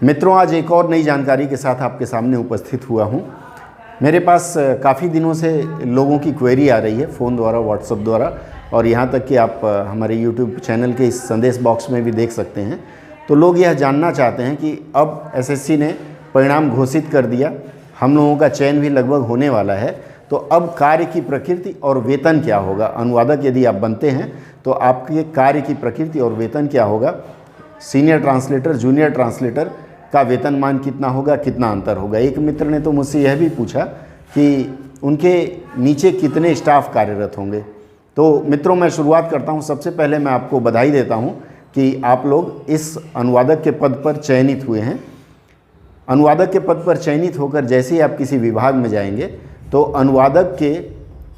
मित्रों, आज एक और नई जानकारी के साथ आपके सामने उपस्थित हुआ हूं। मेरे पास काफ़ी दिनों से लोगों की क्वेरी आ रही है फ़ोन द्वारा, व्हाट्सएप द्वारा, और यहाँ तक कि आप हमारे यूट्यूब चैनल के इस संदेश बॉक्स में भी देख सकते हैं। तो लोग यह जानना चाहते हैं कि अब एसएससी ने परिणाम घोषित कर दिया, हम लोगों का चयन भी लगभग होने वाला है, तो अब कार्य की प्रकृति और वेतन क्या होगा। अनुवादक यदि आप बनते हैं तो आपके कार्य की प्रकृति और वेतन क्या होगा, सीनियर ट्रांसलेटर, जूनियर ट्रांसलेटर का वेतनमान कितना होगा, कितना अंतर होगा। एक मित्र ने तो मुझसे यह भी पूछा कि उनके नीचे कितने स्टाफ कार्यरत होंगे। तो मित्रों, मैं शुरुआत करता हूं। सबसे पहले मैं आपको बधाई देता हूं कि आप लोग इस अनुवादक के पद पर चयनित हुए हैं। अनुवादक के पद पर चयनित होकर जैसे ही आप किसी विभाग में जाएंगे तो अनुवादक के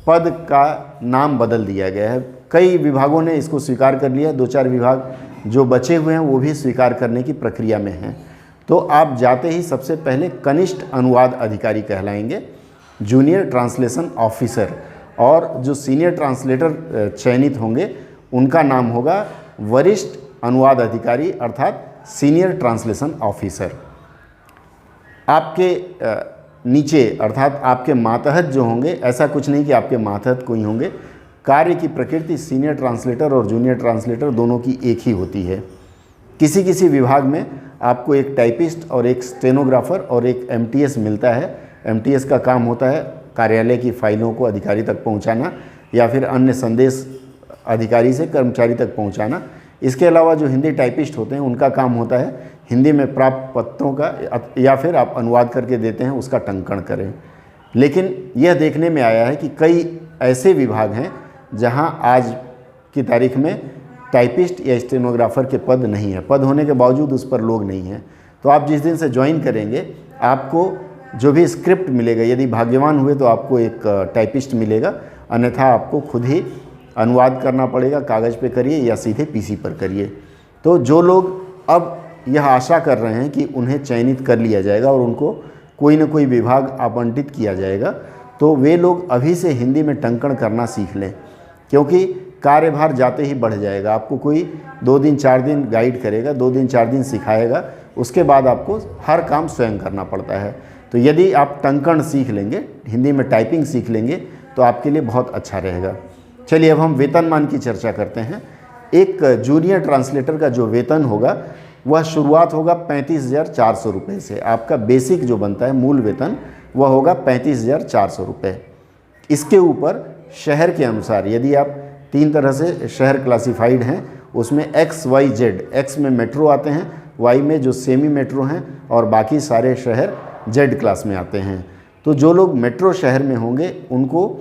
पद का नाम बदल दिया गया है। कई विभागों ने इसको स्वीकार कर लिया, 2-4 विभाग जो बचे हुए हैं वो भी स्वीकार करने की प्रक्रिया में हैं। तो आप जाते ही सबसे पहले कनिष्ठ अनुवाद अधिकारी कहलाएंगे, जूनियर ट्रांसलेशन ऑफिसर, और जो सीनियर ट्रांसलेटर चयनित होंगे उनका नाम होगा वरिष्ठ अनुवाद अधिकारी अर्थात सीनियर ट्रांसलेशन ऑफिसर। आपके नीचे अर्थात आपके मातहत जो होंगे, ऐसा कुछ नहीं कि आपके मातहत कोई होंगे, कार्य की प्रकृति सीनियर ट्रांसलेटर और जूनियर ट्रांसलेटर दोनों की एक ही होती है। किसी किसी विभाग में आपको एक टाइपिस्ट और एक स्टेनोग्राफर और एक एमटीएस मिलता है। एमटीएस का काम होता है कार्यालय की फाइलों को अधिकारी तक पहुंचाना या फिर अन्य संदेश अधिकारी से कर्मचारी तक पहुंचाना। इसके अलावा जो हिंदी टाइपिस्ट होते हैं उनका काम होता है हिंदी में प्राप्त पत्रों का या फिर आप अनुवाद करके देते हैं उसका टंकण करें। लेकिन यह देखने में आया है कि कई ऐसे विभाग हैं जहां आज की तारीख में टाइपिस्ट या स्टेनोग्राफर के पद नहीं है। पद होने के बावजूद उस पर लोग नहीं हैं। तो आप जिस दिन से ज्वाइन करेंगे आपको जो भी स्क्रिप्ट मिलेगा, यदि भाग्यवान हुए तो आपको एक टाइपिस्ट मिलेगा, अन्यथा आपको खुद ही अनुवाद करना पड़ेगा। कागज़ पे करिए या सीधे पीसी पर करिए। तो जो लोग अब यह आशा कर रहे हैं कि उन्हें चयनित कर लिया जाएगा और उनको कोई न कोई विभाग आवंटित किया जाएगा, तो वे लोग अभी से हिंदी में टंकण करना सीख लें, क्योंकि कार्यभार जाते ही बढ़ जाएगा। आपको कोई 2 दिन 4 दिन गाइड करेगा, 2 दिन 4 दिन सिखाएगा, उसके बाद आपको हर काम स्वयं करना पड़ता है। तो यदि आप टंकण सीख लेंगे, हिंदी में टाइपिंग सीख लेंगे, तो आपके लिए बहुत अच्छा रहेगा। चलिए अब हम वेतनमान की चर्चा करते हैं। एक जूनियर ट्रांसलेटर का जो वेतन होगा वह शुरुआत होगा 35,400 रुपये से। आपका बेसिक जो बनता है मूल वेतन वह होगा 35,400 रुपये। इसके ऊपर शहर के अनुसार, यदि आप 3 तरह से शहर क्लासिफाइड हैं, उसमें एक्स, वाई, जेड। एक्स में मेट्रो आते हैं, वाई में जो सेमी मेट्रो हैं, और बाकी सारे शहर जेड क्लास में आते हैं। तो जो लोग मेट्रो शहर में होंगे उनको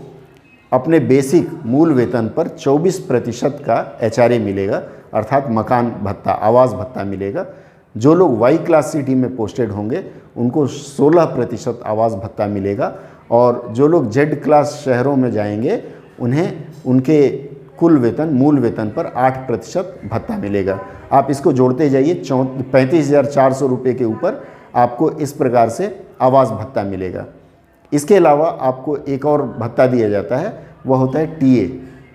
अपने बेसिक मूल वेतन पर 24% का एचआरए मिलेगा, अर्थात मकान भत्ता, आवास भत्ता मिलेगा। जो लोग वाई क्लास सिटी में पोस्टेड होंगे उनको 16% आवास भत्ता मिलेगा, और जो लोग जेड क्लास शहरों में जाएंगे उन्हें उनके कुल वेतन, मूल वेतन पर 8% भत्ता मिलेगा। आप इसको जोड़ते जाइए, 35,400 रुपये के ऊपर आपको इस प्रकार से आवास भत्ता मिलेगा। इसके अलावा आपको एक और भत्ता दिया जाता है, वह होता है टीए,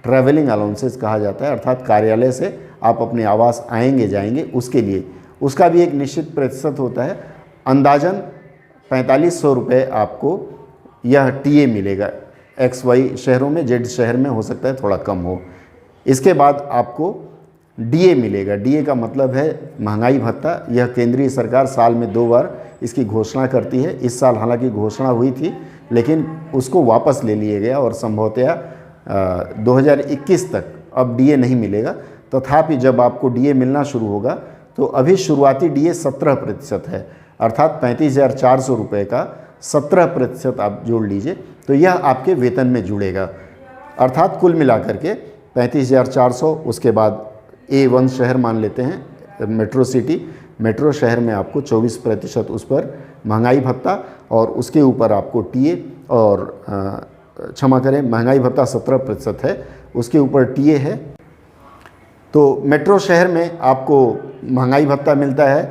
ट्रैवलिंग अलाउंसेस कहा जाता है, अर्थात कार्यालय से आप अपने आवास आएंगे जाएंगे उसके लिए। उसका भी एक निश्चित प्रतिशत होता है, अंदाजन 4500 रुपये आपको यह टीए मिलेगा। एक्स वाई शहरों में, जेड शहर में हो सकता है थोड़ा कम हो। इसके बाद आपको डीए मिलेगा। डीए का मतलब है महंगाई भत्ता। यह केंद्रीय सरकार साल में 2 बार इसकी घोषणा करती है। इस साल हालांकि घोषणा हुई थी लेकिन उसको वापस ले लिया गया और संभवतया 2021 तक अब डीए नहीं मिलेगा। तथापि जब आपको डीए मिलना शुरू होगा तो अभी शुरुआती डीए 17% है, अर्थात 35,400 रुपये का 17% आप जोड़ लीजिए तो यह आपके वेतन में जुड़ेगा। अर्थात कुल मिलाकर के 35,400, उसके बाद A1 शहर मान लेते हैं मेट्रो सिटी, मेट्रो शहर में आपको 24% उस पर महंगाई भत्ता, और उसके ऊपर आपको टीए और क्षमा करें, महंगाई भत्ता 17% है, उसके ऊपर टीए है। तो मेट्रो शहर में आपको महंगाई भत्ता मिलता है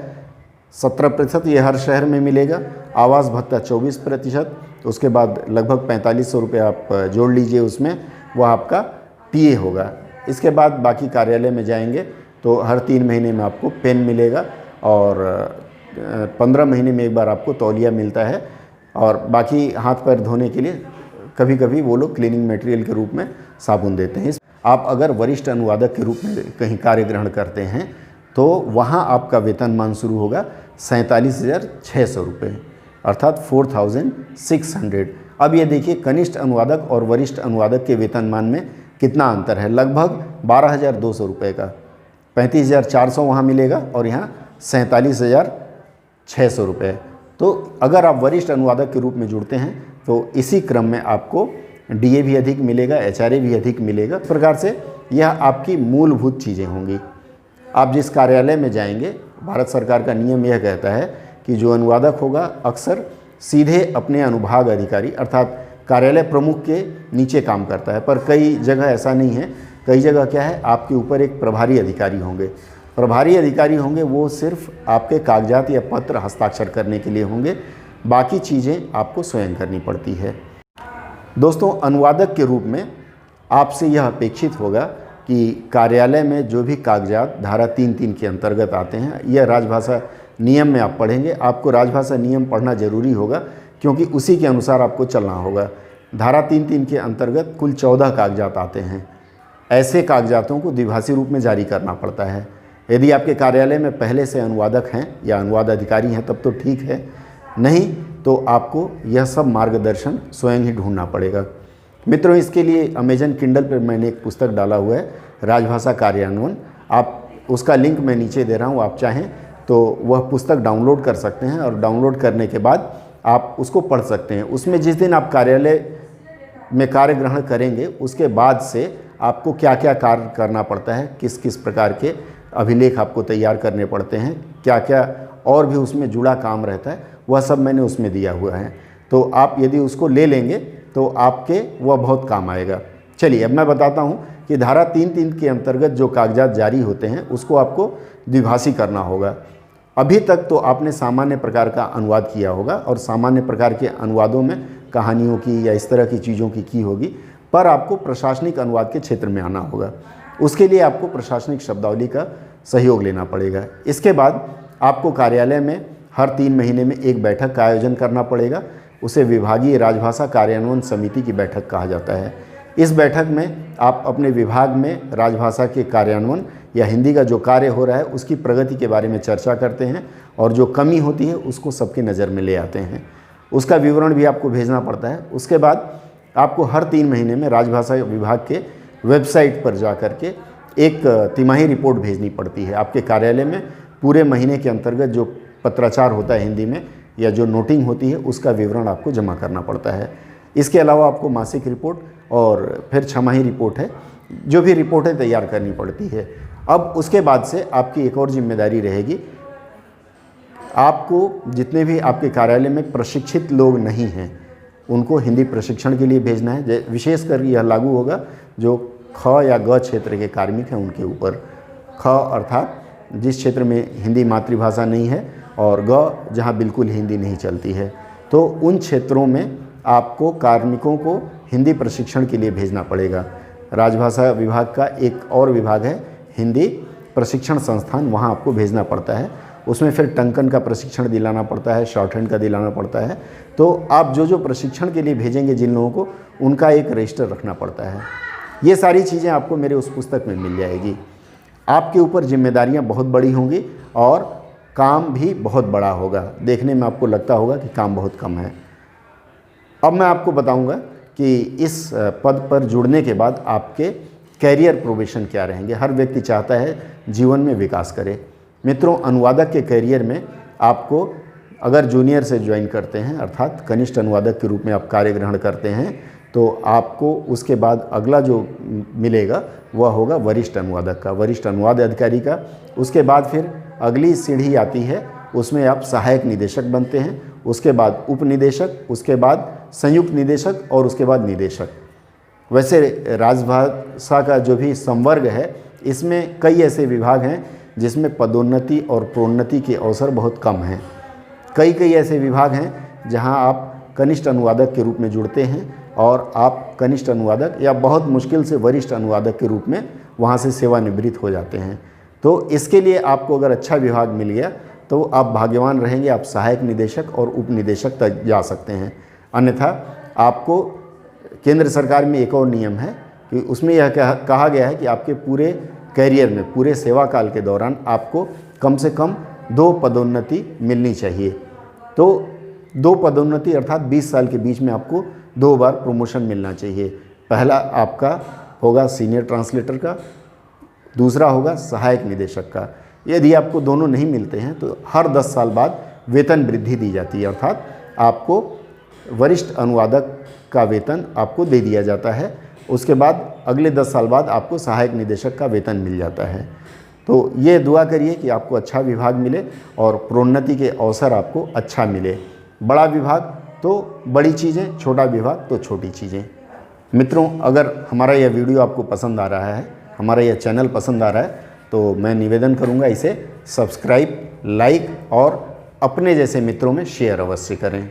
17%, ये हर शहर में मिलेगा। आवास भत्ता 24%, उसके बाद लगभग 4500 रुपये आप जोड़ लीजिए उसमें, वह आपका टीए होगा। इसके बाद बाकी कार्यालय में जाएंगे तो हर 3 महीने में आपको पेन मिलेगा और 15 महीने में एक बार आपको तौलिया मिलता है, और बाकी हाथ पैर धोने के लिए कभी कभी वो लोग क्लीनिंग मटेरियल के रूप में साबुन देते हैं। आप अगर वरिष्ठ अनुवादक के रूप में कहीं कार्य ग्रहण करते हैं तो वहाँ आपका वेतनमान शुरू होगा 47,600 रुपये, अर्थात 4,600। अब ये देखिए कनिष्ठ अनुवादक और वरिष्ठ अनुवादक के वेतनमान में कितना अंतर है, लगभग 12,200 रुपये का। 35,400 वहाँ मिलेगा और यहाँ 47,600 रुपये। तो अगर आप वरिष्ठ अनुवादक के रूप में जुड़ते हैं तो इसी क्रम में आपको डीए भी अधिक मिलेगा, एचआरए भी अधिक मिलेगा। इस प्रकार से यह आपकी मूलभूत चीज़ें होंगी। आप जिस कार्यालय में जाएंगे, भारत सरकार का नियम यह कहता है कि जो अनुवादक होगा अक्सर सीधे अपने अनुभाग अधिकारी अर्थात कार्यालय प्रमुख के नीचे काम करता है, पर कई जगह ऐसा नहीं है। कई जगह क्या है, आपके ऊपर एक प्रभारी अधिकारी होंगे। प्रभारी अधिकारी होंगे वो सिर्फ आपके कागजात या पत्र हस्ताक्षर करने के लिए होंगे, बाकी चीज़ें आपको स्वयं करनी पड़ती है। दोस्तों, अनुवादक के रूप में आपसे यह अपेक्षित होगा कि कार्यालय में जो भी कागजात धारा 3(3) के अंतर्गत आते हैं, यह राजभाषा नियम में आप पढ़ेंगे। आपको राजभाषा नियम पढ़ना जरूरी होगा क्योंकि उसी के अनुसार आपको चलना होगा। धारा 3(3) के अंतर्गत कुल 14 कागजात आते हैं। ऐसे कागजातों को द्विभाषी रूप में जारी करना पड़ता है। यदि आपके कार्यालय में पहले से अनुवादक हैं या अनुवाद अधिकारी हैं तब तो ठीक है, नहीं तो आपको यह सब मार्गदर्शन स्वयं ही ढूंढना पड़ेगा। मित्रों, इसके लिए अमेजन किंडल पर मैंने एक पुस्तक डाला हुआ है, राजभाषा कार्यान्वयन। आप उसका लिंक मैं नीचे दे रहा हूँ, आप चाहें तो वह पुस्तक डाउनलोड कर सकते हैं और डाउनलोड करने के बाद आप उसको पढ़ सकते हैं। उसमें जिस दिन आप कार्यालय में कार्य ग्रहण करेंगे उसके बाद से आपको क्या क्या कार्य करना पड़ता है, किस किस प्रकार के अभिलेख आपको तैयार करने पड़ते हैं, क्या क्या और भी उसमें जुड़ा काम रहता है, वह सब मैंने उसमें दिया हुआ है। तो आप यदि उसको ले लेंगे तो आपके वह बहुत काम आएगा। चलिए अब मैं बताता हूँ कि धारा 3(3) के अंतर्गत जो कागजात जारी होते हैं उसको आपको द्विभाषी करना होगा। अभी तक तो आपने सामान्य प्रकार का अनुवाद किया होगा और सामान्य प्रकार के अनुवादों में कहानियों की या इस तरह की चीज़ों की होगी, पर आपको प्रशासनिक अनुवाद के क्षेत्र में आना होगा। उसके लिए आपको प्रशासनिक शब्दावली का सहयोग लेना पड़ेगा। इसके बाद आपको कार्यालय में हर 3 महीने में एक बैठक का आयोजन करना पड़ेगा। उसे विभागीय राजभाषा कार्यान्वयन समिति की बैठक कहा जाता है। इस बैठक में आप अपने विभाग में राजभाषा के कार्यान्वयन या हिंदी का जो कार्य हो रहा है उसकी प्रगति के बारे में चर्चा करते हैं और जो कमी होती है उसको सबके नज़र में ले आते हैं। उसका विवरण भी आपको भेजना पड़ता है। उसके बाद आपको हर 3 महीने में राजभाषा विभाग के वेबसाइट पर जा कर के एक तिमाही रिपोर्ट भेजनी पड़ती है। आपके कार्यालय में पूरे महीने के अंतर्गत जो पत्राचार होता है हिंदी में या जो नोटिंग होती है उसका विवरण आपको जमा करना पड़ता है। इसके अलावा आपको मासिक रिपोर्ट और फिर छमाही रिपोर्ट है, जो भी रिपोर्टें तैयार करनी पड़ती है। अब उसके बाद से आपकी एक और जिम्मेदारी रहेगी, आपको जितने भी आपके कार्यालय में प्रशिक्षित लोग नहीं हैं उनको हिंदी प्रशिक्षण के लिए भेजना है। विशेषकर यह लागू होगा जो ख या ग क्षेत्र के कार्मिक हैं उनके ऊपर। ख अर्थात जिस क्षेत्र में हिंदी मातृभाषा नहीं है और ग जहाँ बिल्कुल हिंदी नहीं चलती है, तो उन क्षेत्रों में आपको कार्मिकों को हिंदी प्रशिक्षण के लिए भेजना पड़ेगा। राजभाषा विभाग का एक और विभाग है हिंदी प्रशिक्षण संस्थान, वहाँ आपको भेजना पड़ता है। उसमें फिर टंकन का प्रशिक्षण दिलाना पड़ता है, शॉर्ट हैंड का दिलाना पड़ता है। तो आप जो प्रशिक्षण के लिए भेजेंगे जिन लोगों को, उनका एक रजिस्टर रखना पड़ता है। ये सारी चीज़ें आपको मेरे उस पुस्तक में मिल जाएगी। आपके ऊपर जिम्मेदारियां बहुत बड़ी होंगी और काम भी बहुत बड़ा होगा। देखने में आपको लगता होगा कि काम बहुत कम है। अब मैं आपको बताऊंगा कि इस पद पर जुड़ने के बाद आपके कैरियर प्रोबेशन क्या रहेंगे। हर व्यक्ति चाहता है जीवन में विकास करे। मित्रों, अनुवादक के कैरियर में आपको अगर जूनियर से ज्वाइन करते हैं अर्थात कनिष्ठ अनुवादक के रूप में आप कार्य ग्रहण करते हैं तो आपको उसके बाद अगला जो मिलेगा वह होगा वरिष्ठ अनुवादक का, वरिष्ठ अनुवाद अधिकारी का। उसके बाद फिर अगली सीढ़ी आती है, उसमें आप सहायक निदेशक बनते हैं, उसके बाद उप निदेशक, उसके बाद संयुक्त निदेशक और उसके बाद निदेशक। वैसे राजभाषा का जो भी संवर्ग है इसमें कई ऐसे विभाग हैं जिसमें पदोन्नति और प्रोन्नति के अवसर बहुत कम हैं। कई ऐसे विभाग हैं जहां आप कनिष्ठ अनुवादक के रूप में जुड़ते हैं और आप कनिष्ठ अनुवादक या बहुत मुश्किल से वरिष्ठ अनुवादक के रूप में वहां से सेवानिवृत्त हो जाते हैं। तो इसके लिए आपको अगर अच्छा विभाग मिल गया तो तो आप भाग्यवान रहेंगे, आप सहायक निदेशक और उप निदेशक तक जा सकते हैं। अन्यथा आपको केंद्र सरकार में एक और नियम है कि उसमें यह कहा गया है कि आपके पूरे कैरियर में, पूरे सेवा काल के दौरान आपको कम से कम 2 पदोन्नति मिलनी चाहिए। तो 2 पदोन्नति अर्थात 20 साल के बीच में आपको 2 बार प्रमोशन मिलना चाहिए। पहला आपका होगा सीनियर ट्रांसलेटर का, दूसरा होगा सहायक निदेशक का। यदि आपको दोनों नहीं मिलते हैं तो हर 10 साल बाद वेतन वृद्धि दी जाती है, अर्थात आपको वरिष्ठ अनुवादक का वेतन आपको दे दिया जाता है। उसके बाद अगले 10 साल बाद आपको सहायक निदेशक का वेतन मिल जाता है। तो ये दुआ करिए कि आपको अच्छा विभाग मिले और प्रोन्नति के अवसर आपको अच्छा मिले। बड़ा विभाग तो बड़ी चीज़ें, छोटा विभाग तो छोटी चीज़ें। मित्रों, अगर हमारा यह वीडियो आपको पसंद आ रहा है, हमारा यह चैनल पसंद आ रहा है, तो मैं निवेदन करूंगा इसे सब्सक्राइब, लाइक और अपने जैसे मित्रों में शेयर अवश्य करें।